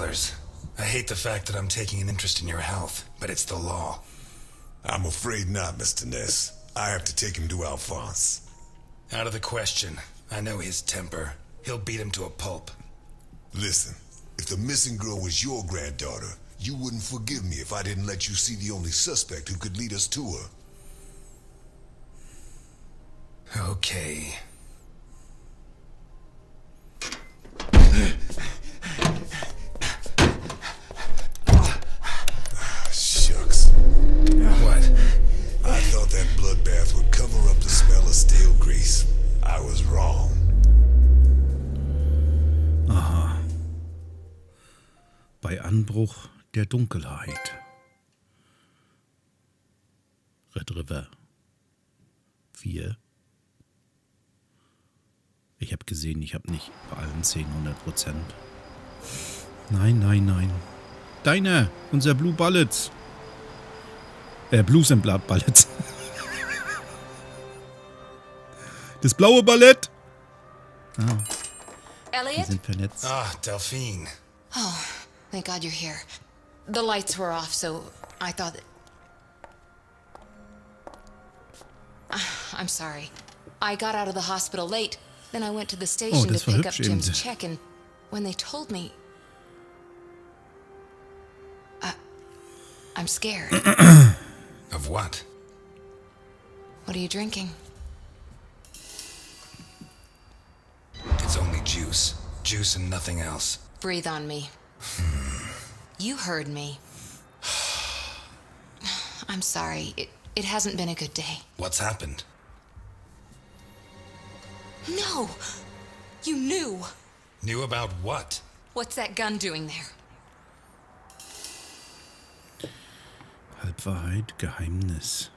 killers. I hate the fact that I'm taking an interest in your health, but it's the law. I'm afraid not, Mr. Ness. I have to take him to Alphonse. Out of the question. I know his temper. He'll beat him to a pulp. Listen, if the missing girl was your granddaughter, you wouldn't forgive me if I didn't let you see the only suspect who could lead us to her. Okay. Shucks. What? I thought that bloodbath would cover up the smell of stale grease. I was wrong. Aha. Bei Anbruch der Dunkelheit. Red River 4. Ich habe gesehen, ich habe nicht bei allen 10 100%. Nein, nein, nein. Deiner, unser Blues&Bullets. Blues&Bullets. Das blaue Ballett. Ah, Eliot? wir sind vernetzt. Ah, Delphine. Oh, thank God you're here. The lights were off, so I thought that... I'm sorry. I got out of the hospital late. Then I went to the station to pick up Jim's check, and when they told me... I'm scared. Of what? What are you drinking? It's only juice. Juice and nothing else. Breathe on me. You heard me. I'm sorry. It hasn't been a good day. What's happened? No! You knew! Knew about what? What's that gun doing there? Halbwahrheit, Geheimnis.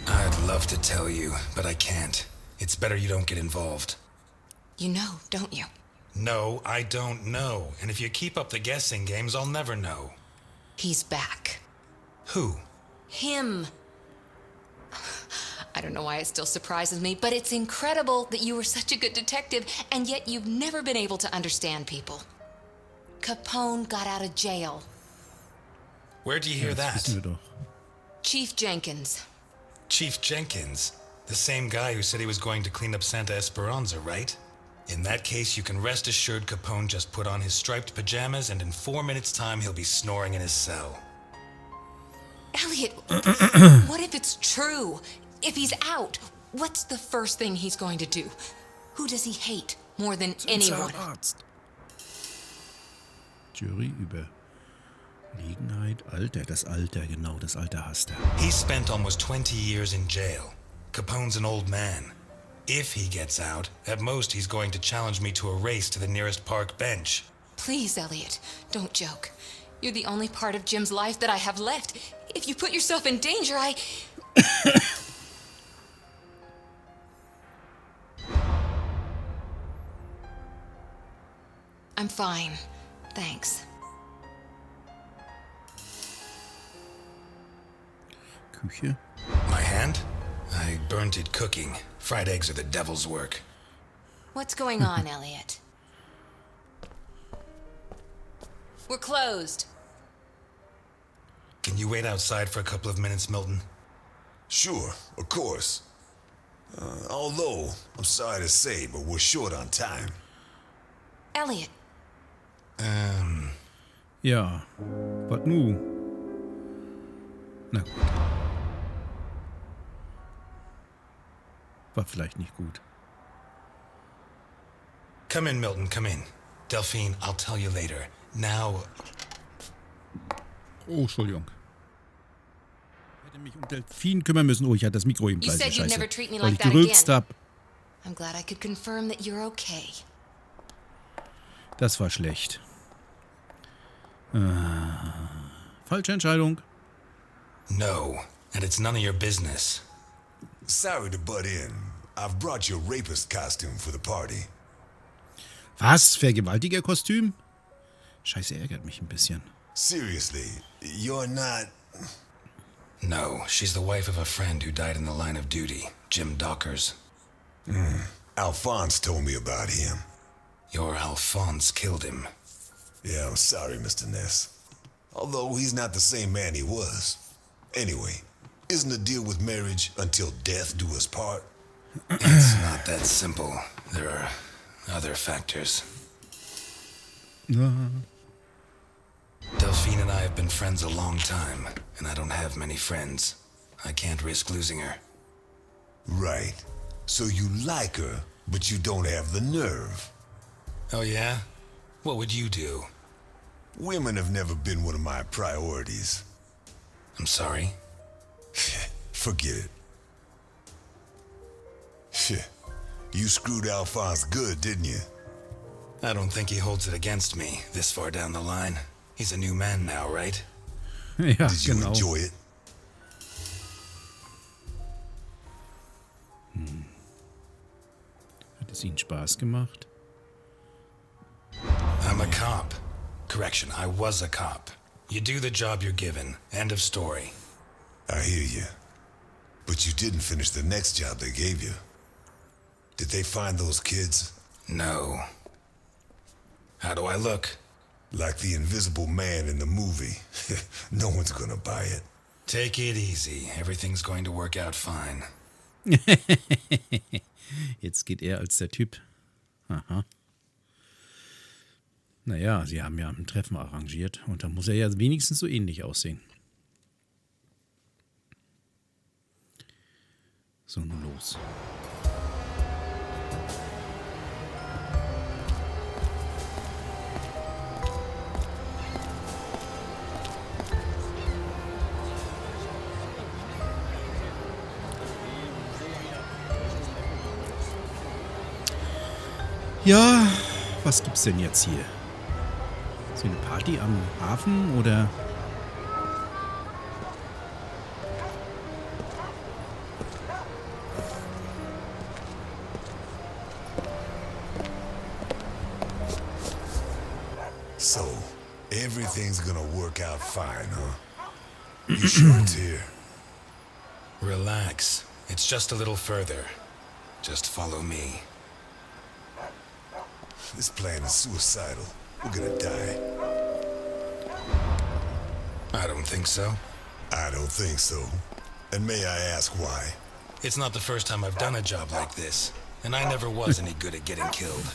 I'd love to tell you, but I can't. It's better you don't get involved. You know, don't you? No, I don't know. And if you keep up the guessing games, I'll never know. He's back. Who? Him. I don't know why it still surprises me, but it's incredible that you were such a good detective, and yet you've never been able to understand people. Capone got out of jail. Where'd you hear that? Wissen wir doch. Chief Jenkins. Chief Jenkins. The same guy who said he was going to clean up Santa Esperanza, right? In that case, you can rest assured Capone just put on his striped pajamas, and in 4 minutes' time, he'll be snoring in his cell. Eliot, what if it's true? If he's out, what's the first thing he's going to do? Who does he hate more than anyone? Zahnarzt. Jury über Liegenheit, Alter, das Alter, genau, das Alter hasst er. He spent almost 20 years in jail. Capone's an old man. If he gets out, at most he's going to challenge me to a race to the nearest park bench. Please, Eliot, don't joke. You're the only part of Jim's life that I have left. If you put yourself in danger, I'm fine. Thanks. Küche. My hand? I burnt it cooking. Fried eggs are the devil's work. What's going on, Eliot? We're closed. Can you wait outside for a couple of minutes, Milton? Sure, of course. Although, I'm sorry to say, but we're short on time. Eliot. Ja, was nu? Na gut. War vielleicht nicht gut. Come in, Milton, come in. Delphine, I'll tell you later. Now... Oh, Entschuldigung. Ich hätte mich um Delfin kümmern müssen. Oh, ich hatte das Mikro eben You leise. said you'd Scheiße. never treat me Weil like ich that gerülpst again. hab. I'm glad I could confirm that you're okay. Das war schlecht. Falsche Entscheidung. No, and it's none of your business. Sorry to butt in. I've brought your rapist costume for the party. Was? Vergewaltigerkostüm? Scheiße, ärgert mich ein bisschen. Seriously, you're not... No, she's the wife of a friend who died in the line of duty, Jim Dockers. Alphonse told me about him. Your Alphonse killed him. Yeah, I'm sorry, Mr. Ness. Although he's not the same man he was. Anyway, isn't the deal with marriage until death do us part? It's not that simple. There are other factors. Delphine and I have been friends a long time, and I don't have many friends. I can't risk losing her. Right. So you like her, but you don't have the nerve. Oh yeah? What would you do? Women have never been one of my priorities. I'm sorry. Forget it. Shit. You screwed Alphonse good, didn't you? I don't think he holds it against me this far down the line. He's a new man now, right? Ja, Did you genau. enjoy it? Hat es Ihnen Spaß gemacht? I'm a cop. Correction, I was a cop. You do the job you're given. End of story. I hear you. But you didn't finish the next job they gave you. Did they find those kids? No. How do I look? Like the invisible man in the movie. No one's gonna buy it. Take it easy. Everything's going to work out fine. Jetzt geht er als der Typ. Aha. Naja, sie haben ja ein Treffen arrangiert und da muss er ja wenigstens so ähnlich aussehen. So, nun los. Ja, was gibt's denn jetzt hier? Ist hier eine Party am Hafen oder? So, everything's gonna work out fine, huh? You sure it's here? Relax. It's just a little further. Just follow me. This plan is suicidal. We're gonna die. I don't think so. I don't think so. And may I ask why? It's not the first time I've done a job like this, and I never was any good at getting killed.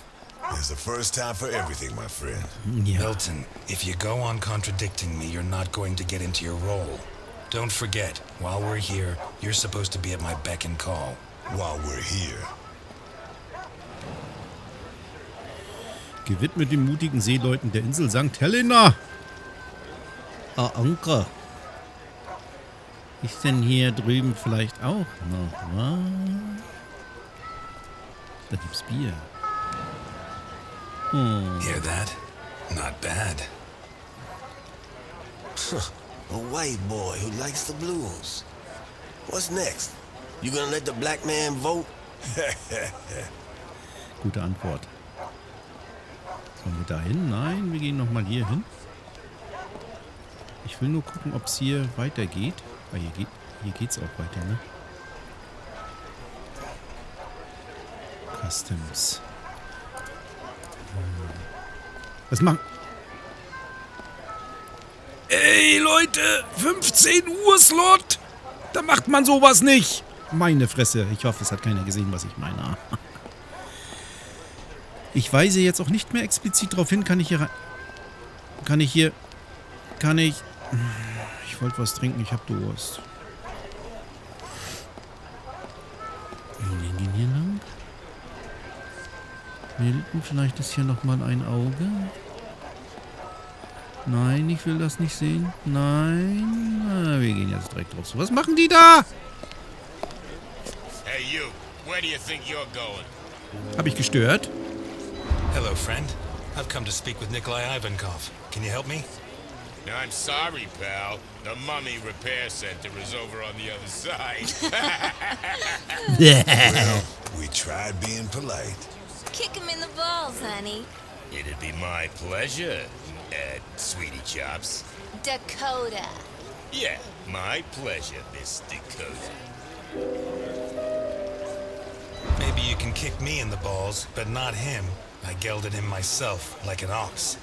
There's a first time for everything, my friend. Ja. Milton, if you go on contradicting me, you're not going to get into your role. Don't forget, while we're here, you're supposed to be at my beck and call. While we're here. Gewidmet den mutigen Seeleuten der Insel St. Helena. Anker. Ist denn hier drüben vielleicht auch noch was? Da gibt's Bier. Hear that? Not bad. A white boy who likes the blues. What's next? You gonna let the black man vote? Gute Antwort. Sollen wir da hin? Nein, wir gehen nochmal hier hin. Ich will nur gucken, ob es hier weitergeht. Ah, hier geht's auch weiter, ne? Customs. Was machen? Ey, Leute! 15 Uhr Slot! Da macht man sowas nicht! Meine Fresse. Ich hoffe, es hat keiner gesehen, was ich meine. Ich weise jetzt auch nicht mehr explizit darauf hin. Kann ich hier rein? Kann ich... Ich wollte was trinken, ich habe Durst. Wir gehen hier lang. Milton, vielleicht ist hier nochmal ein Auge. Nein, ich will das nicht sehen. Nein. Wir gehen jetzt direkt drauf. Was machen die da? Hey you, where do you think you're going? Habe ich gestört? Hello, friend. I've come to speak with Nikolai Ivankov. Can you help me? I'm sorry, pal. The mummy repair center is over on the other side. Well, we tried being polite. Kick him in the balls, honey. It'd be my pleasure, Sweetie Chops. Dakota. Yeah, my pleasure, Miss Dakota. Maybe you can kick me in the balls, but not him. I gelded him myself, like an ox.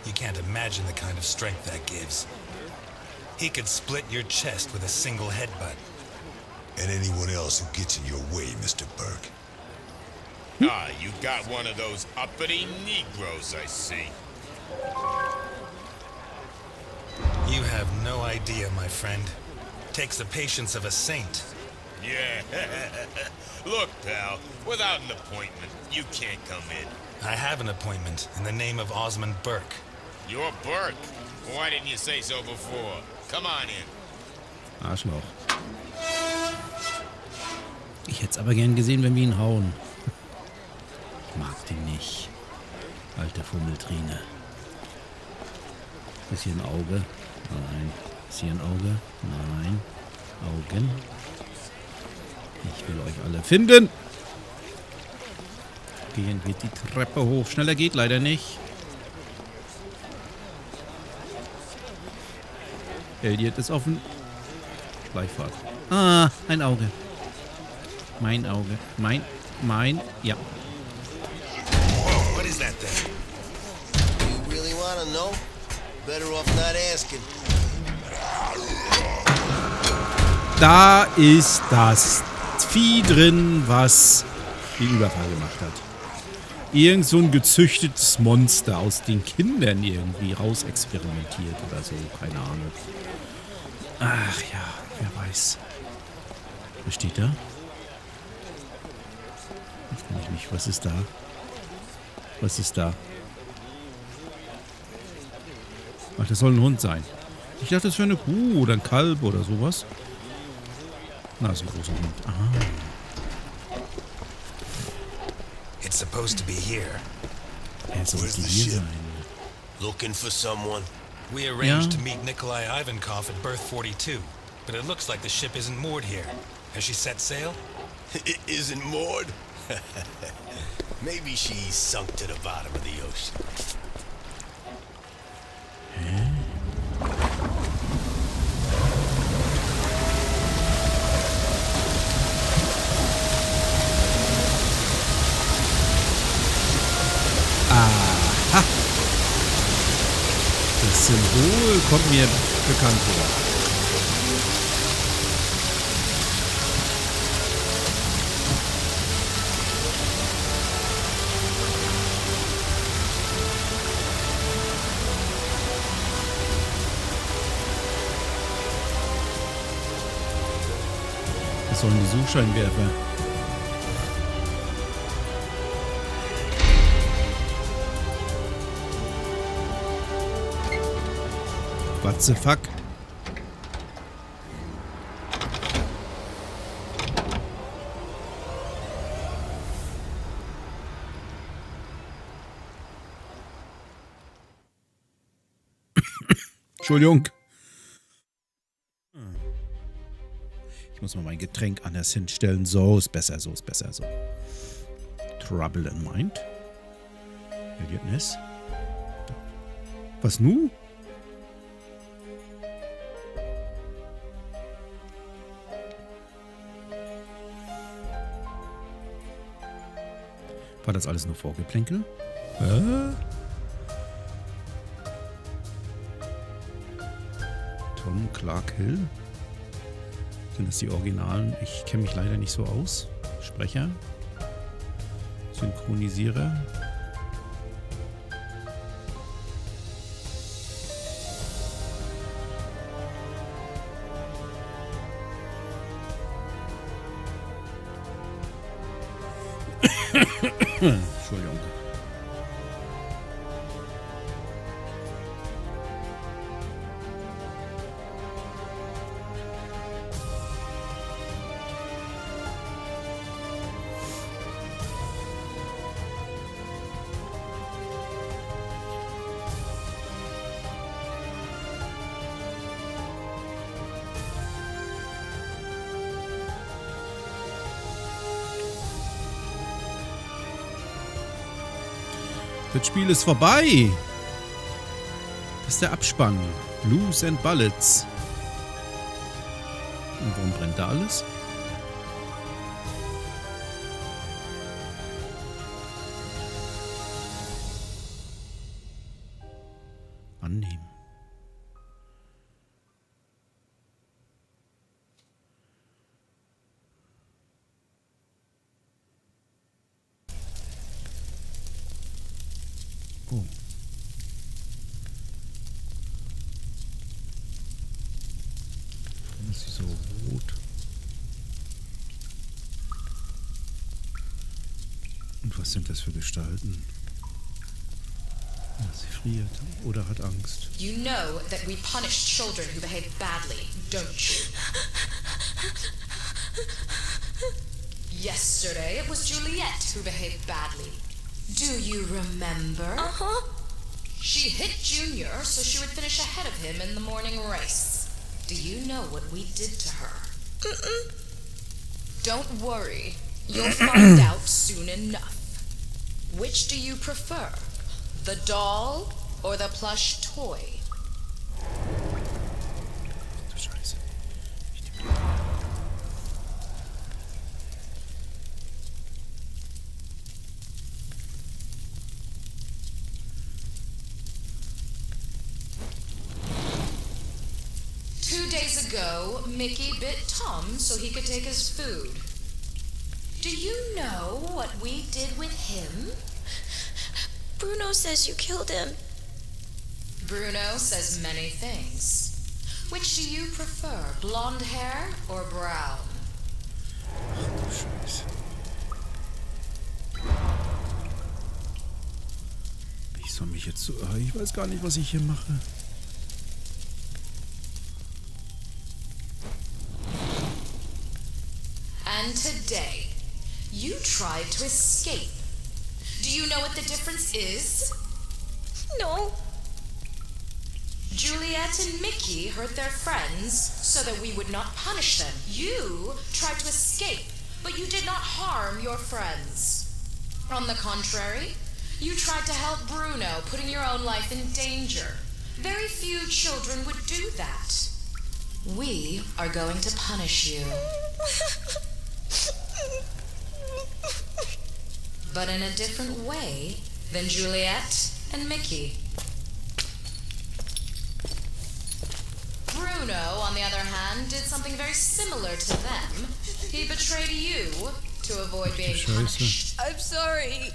You can't imagine the kind of strength that gives. He could split your chest with a single headbutt. And anyone else who gets in your way, Mr. Burke. Ah, you got one of those uppity Negroes, I see. You have no idea, my friend. Takes the patience of a saint. Yeah. Look, pal, without an appointment, you can't come in. I have an appointment in the name of Osmond Burke. You're Burke. Why didn't you say so before? Come on in. Arschloch. Ich hätte es aber gern gesehen, wenn wir ihn hauen. Ich mag den nicht. Alte Fummeltrine. Ist hier ein Auge? Nein. Ist hier ein Auge? Nein. Augen. Ich will euch alle finden. Gehen wir die Treppe hoch. Schneller geht leider nicht. Eliot ist offen. Schleichfahrt. Ah, ein Auge. Mein Auge. Ja. What is that thing? You really wanna know? Better off not asking. Da ist das Vieh drin, was den Überfall gemacht hat. Irgend so ein gezüchtetes Monster aus den Kindern irgendwie rausexperimentiert oder so. Keine Ahnung. Ach ja, wer weiß. Was steht da? Das kann ich nicht. Was ist da? Was ist da? Ach, das soll ein Hund sein. Ich dachte, das wäre eine Kuh oder ein Kalb oder sowas. Na, ist ein großer Hund. Aha. It's supposed to be here. Er sollte Where's the hier ship? sein. Looking for someone? We arranged Yeah. to meet Nikolai Ivankov at berth 42, but it looks like the ship isn't moored here. Has she set sail? It isn't moored? Maybe she's sunk to the bottom of the ocean. Aha. Das Symbol kommt mir bekannt vor. Das sollen die Suchscheinwerfer. What the fuck? Entschuldigung. Ich muss mal mein Getränk anders hinstellen. So ist besser, so ist besser, so. Trouble in Mind. Eliot Ness. Was nu? War das alles nur Vorgeplänkel? Tom Clark Hill? Sind das die Originalen? Ich kenne mich leider nicht so aus. Sprecher? Synchronisierer? Entschuldigung. Das Spiel ist vorbei. Das ist der Abspann. Blues&Bullets. Und warum brennt da alles? Annehmen. Oh. Warum ist sie so rot? Und was sind das für Gestalten? Ja, sie friert oder hat Angst. You know that we punish children who behave badly, don't you? Yesterday it was Juliet who behaved badly. Do you remember? Uh-huh. She hit Junior so she would finish ahead of him in the morning race. Do you know what we did to her? Don't worry. You'll find out soon enough. Which do you prefer? The doll or the plush toy? Du Scheiße. 2 days ago, Mickey bit Tom so he could take his food. Do you know what we did with him? Bruno says you killed him. Bruno says many things. Which do you prefer, blonde hair or brown? Ach du Scheiße. Ich soll mich jetzt so... Ich weiß gar nicht, was ich hier mache. And today, you tried to escape. Do you know what the difference is? No. Juliet and Mickey hurt their friends so that we would not punish them. You tried to escape, but you did not harm your friends. On the contrary, you tried to help Bruno, putting your own life in danger. Very few children would do that. We are going to punish you. But in a different way than Juliet and Mickey. Bruno, on the other hand, did something very similar to them. He betrayed you to avoid being punished. I'm sorry.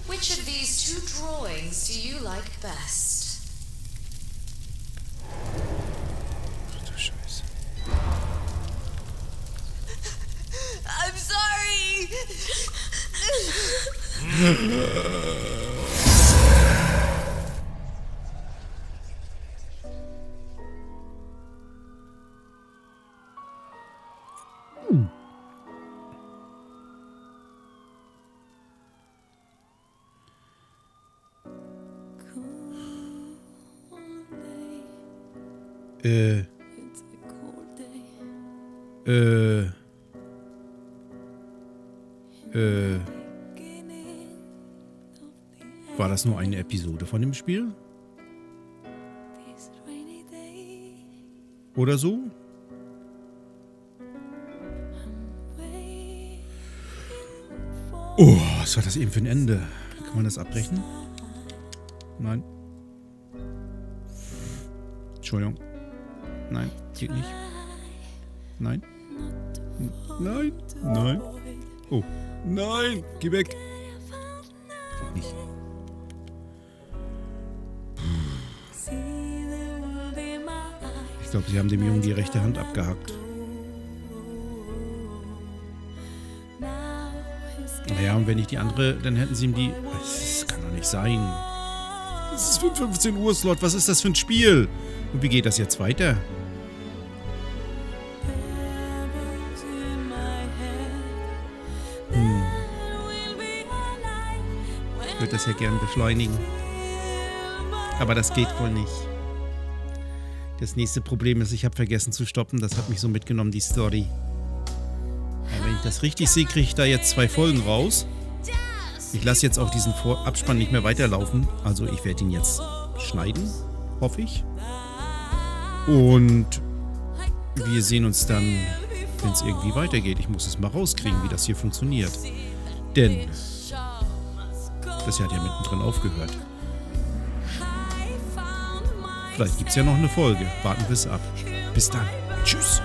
Which of these two drawings do you like best? Ach du Scheiße. I'm sorry. War das nur eine Episode von dem Spiel? Oder so? Oh, was war das eben für ein Ende? Kann man das abbrechen? Nein. Entschuldigung. Nein, geht nicht. Nein. Nein. Nein. Oh. Nein. Geh weg. Geht nicht. Ich glaube, sie haben dem Jungen die rechte Hand abgehackt. Naja, und wenn nicht die andere, dann hätten sie ihm die... Das kann doch nicht sein. Das ist für ein 15 Uhr Slot. Was ist das für ein Spiel? Und wie geht das jetzt weiter? Ich würde das ja gern beschleunigen. Aber das geht wohl nicht. Das nächste Problem ist, ich habe vergessen zu stoppen. Das hat mich so mitgenommen, die Story. Aber wenn ich das richtig sehe, kriege ich da jetzt 2 Folgen raus. Ich lasse jetzt auch diesen Abspann nicht mehr weiterlaufen. Also ich werde ihn jetzt schneiden, hoffe ich. Und wir sehen uns dann, wenn es irgendwie weitergeht. Ich muss es mal rauskriegen, wie das hier funktioniert. Denn das hat ja mittendrin aufgehört. Vielleicht gibt es ja noch eine Folge. Warten wir es ab. Bis dann. Tschüss.